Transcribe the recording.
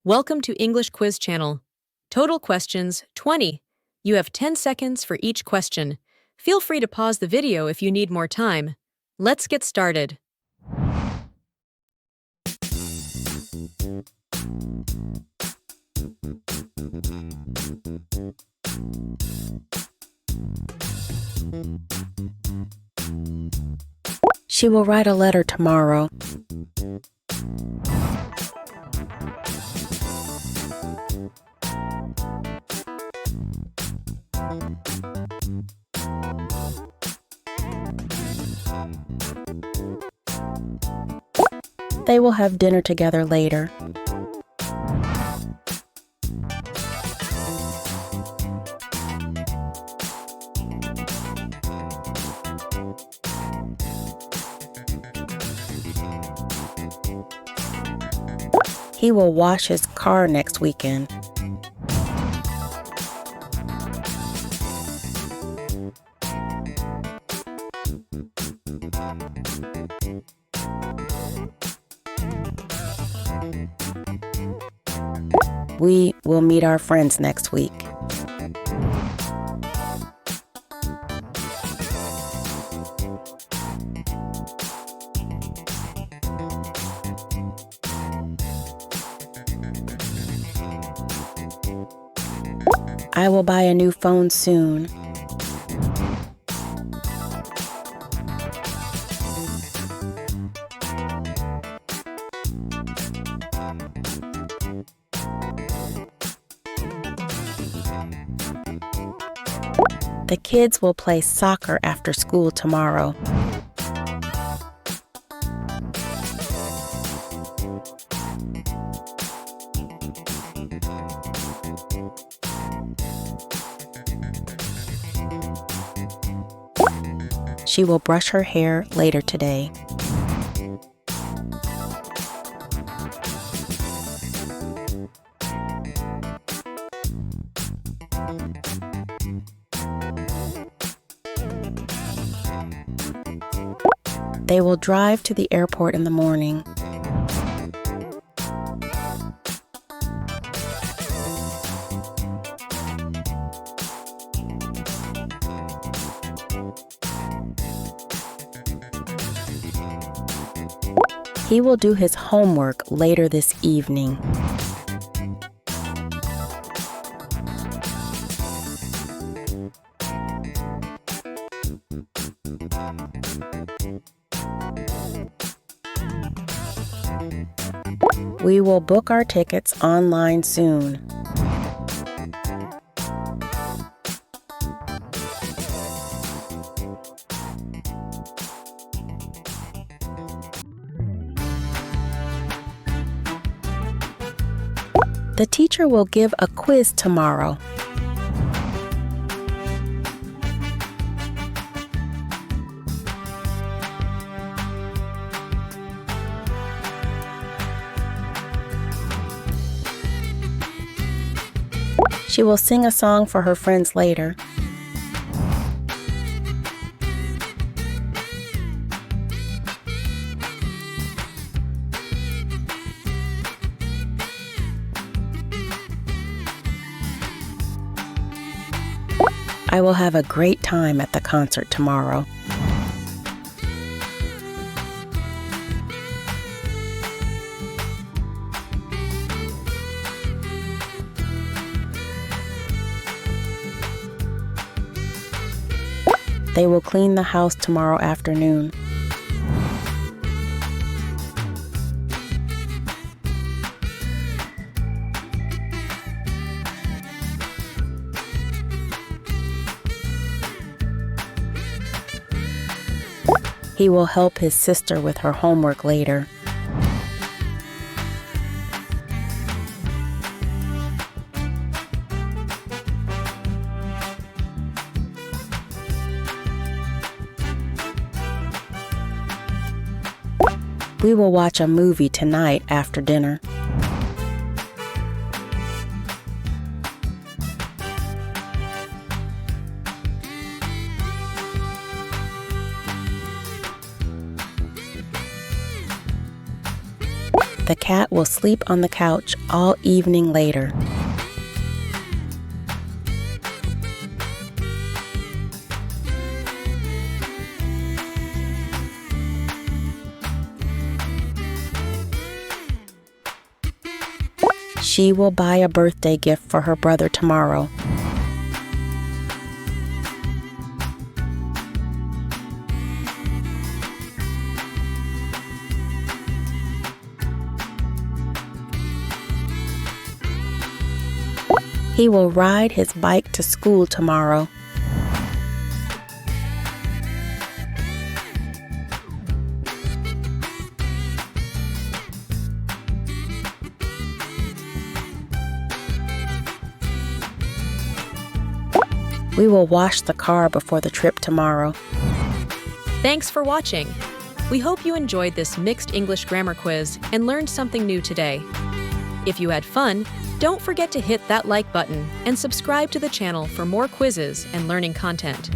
Welcome to English Quiz Channel. Total questions 20. You have 10 seconds for each question. Feel free to pause the video if you need more time. Let's get started. She will write a letter tomorrow. They will have dinner together later. He will wash his car next weekend. We will meet our friends next week. I will buy a new phone soon. The kids will play soccer after school tomorrow. She will brush her hair later today. They will drive to the airport in the morning. He will do his homework later this evening. We will book our tickets online soon. The teacher will give a quiz tomorrow. She will sing a song for her friends later. I will have a great time at the concert tomorrow. They will clean the house tomorrow afternoon. He will help his sister with her homework later. We will watch a movie tonight after dinner. The cat will sleep on the couch all evening later. She will buy a birthday gift for her brother tomorrow. He will ride his bike to school tomorrow. We will wash the car before the trip tomorrow. Thanks for watching. We hope you enjoyed this mixed English grammar quiz and learned something new today. If you had fun, don't forget to hit that like button and subscribe to the channel for more quizzes and learning content.